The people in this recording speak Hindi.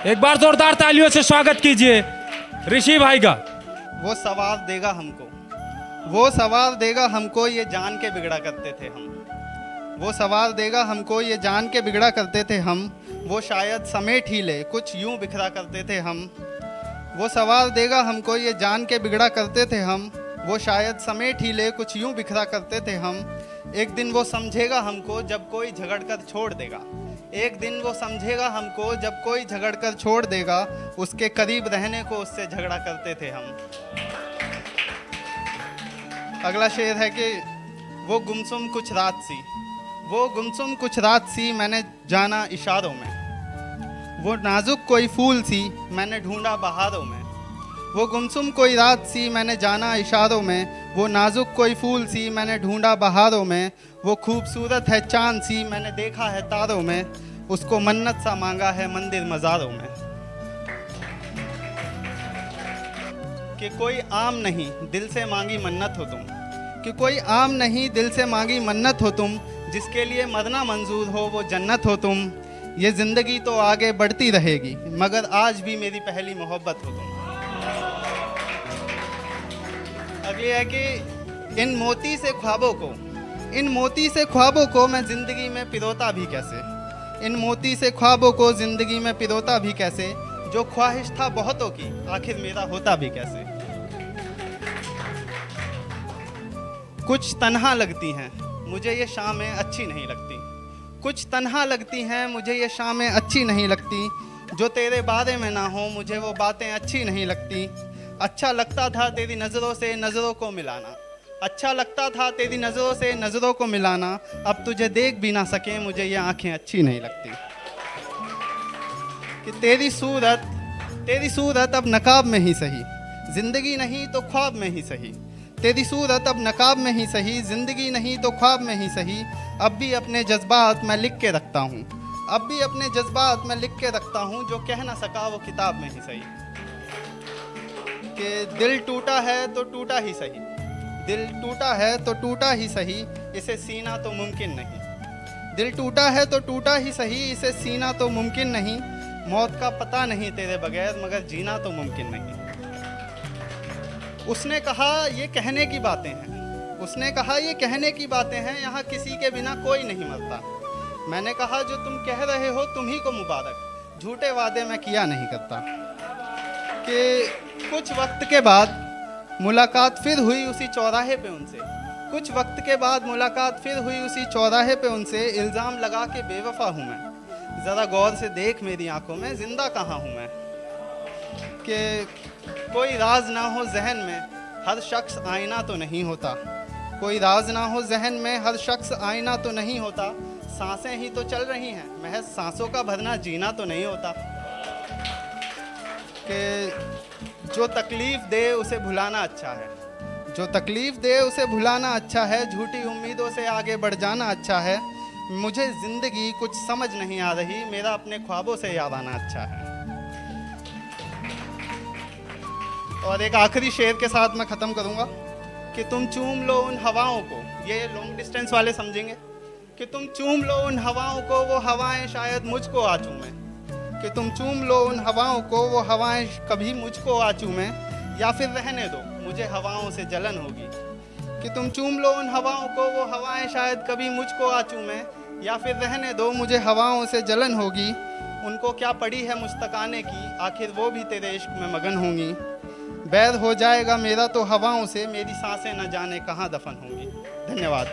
एक बार जोरदार तालियों से स्वागत कीजिए ऋषि भाई का। वो सवार देगा हमको, वो सवार देगा हमको, ये जान के बिगड़ा करते थे हम। वो सवार देगा हमको, ये जान के बिगड़ा करते थे हम। वो शायद समेट ही ले, कुछ यूं बिखरा करते थे हम। वो सवार देगा हमको, ये जान के बिगड़ा करते थे हम। वो शायद समेट ही ले, कुछ यूं बिखरा करते थे हम। एक दिन वो समझेगा हमको, जब कोई झगड़ कर छोड़ देगा। एक दिन वो समझेगा हमको, जब कोई झगड़ कर छोड़ देगा। उसके करीब रहने को उससे झगड़ा करते थे हम। अगला शेर है कि वो गुमसुम कुछ रात सी, वो गुमसुम कुछ रात सी मैंने जाना इशारों में। वो नाजुक कोई फूल सी मैंने ढूंढा बहारों में। वो गुमसुम कोई रात सी मैंने जाना इशारों में। वो नाजुक कोई फूल सी मैंने ढूंढा बहारों में। वो खूबसूरत है चांद सी मैंने देखा है तारों में। उसको मन्नत सा मांगा है मंदिर मज़ारों में। कि कोई आम नहीं दिल से मांगी मन्नत हो तुम, कि कोई आम नहीं दिल से मांगी मन्नत हो तुम। जिसके लिए मरना मंजूर हो वो जन्नत हो तुम। ये ज़िंदगी तो आगे बढ़ती रहेगी, मगर आज भी मेरी पहली मोहब्बत हो तुम। अगली है कि इन मोती से ख्वाबों को, इन मोती से ख्वाबों को मैं ज़िंदगी में पिरोता भी कैसे। इन मोती से ख्वाबों को ज़िंदगी में पिरोता भी कैसे। जो ख्वाहिश था बहुतों की, आखिर मेरा होता भी कैसे। कुछ तन्हा लगती हैं मुझे ये शामें अच्छी नहीं लगती। कुछ तन्हा लगती हैं मुझे ये शामें अच्छी नहीं लगती। जो तेरे बारे में ना हो मुझे वो बातें अच्छी नहीं लगती। अच्छा लगता था तेरी नज़रों से नज़रों को मिलाना। अच्छा लगता था तेरी नज़रों से नज़रों को मिलाना। अब तुझे देख भी ना सके मुझे ये आंखें अच्छी नहीं लगती। कि तेरी सूरत अब नकाब में ही सही, ज़िंदगी नहीं तो ख्वाब में ही सही। तेरी सूरत अब नकाब में ही सही, ज़िंदगी नहीं तो ख्वाब में ही सही। अब भी अपने जज्बात मैं लिख के रखता हूँ, अब भी अपने जज्बात मैं लिख के रखता हूँ। जो कह ना सका वो किताब में ही सही। कि दिल टूटा है तो टूटा ही सही, दिल टूटा है तो टूटा ही सही, इसे सीना तो मुमकिन नहीं। दिल टूटा है तो टूटा ही सही, इसे सीना तो मुमकिन नहीं। मौत का पता नहीं तेरे बगैर, मगर जीना तो मुमकिन नहीं। उसने कहा ये कहने की बातें हैं, उसने कहा ये कहने की बातें हैं, यहाँ किसी के बिना कोई नहीं मरता। मैंने कहा जो तुम कह रहे हो तुम्ही को मुबारक, झूठे वादे मैं किया नहीं करता। कि कुछ वक्त के बाद मुलाकात फिर हुई उसी चौराहे पे उनसे। कुछ वक्त के बाद मुलाकात फिर हुई उसी चौराहे पे उनसे। इल्ज़ाम लगा के बेवफा हूँ मैं, ज़रा गौर से देख मेरी आंखों में, ज़िंदा कहाँ हूँ मैं। कि कोई राज ना हो जहन में, हर शख्स आईना तो नहीं होता। कोई राज ना हो जहन में, हर शख्स आईना तो नहीं होता। सांसें ही तो चल रही हैं, महज सांसों का भरना जीना तो नहीं होता। कि जो तकलीफ़ दे उसे भुलाना अच्छा है, जो तकलीफ़ दे उसे भुलाना अच्छा है। झूठी उम्मीदों से आगे बढ़ जाना अच्छा है। मुझे ज़िंदगी कुछ समझ नहीं आ रही, मेरा अपने ख्वाबों से याद आना अच्छा है। और एक आखिरी शेर के साथ मैं ख़त्म करूँगा कि तुम चूम लो उन हवाओं को, ये लॉन्ग डिस्टेंस वाले समझेंगे। कि तुम चूम लो उन हवाओं को, वो हवाएं शायद मुझको आ चूमें। कि तुम चूम लो उन हवाओं को, वो हवाएं कभी मुझको आ चूमें। या फिर रहने दो मुझे हवाओं से जलन होगी। कि तुम चूम लो उन हवाओं को, वो हवाएं शायद कभी मुझको आ चूमें। या फिर रहने दो मुझे हवाओं से जलन होगी। उनको क्या पड़ी है मुस्तकाने की, आखिर वो भी तेरे इश्क में मगन होंगी। बैर हो जाएगा मेरा तो हवाओं से, मेरी सांसें न जाने कहाँ दफन होंगी। धन्यवाद।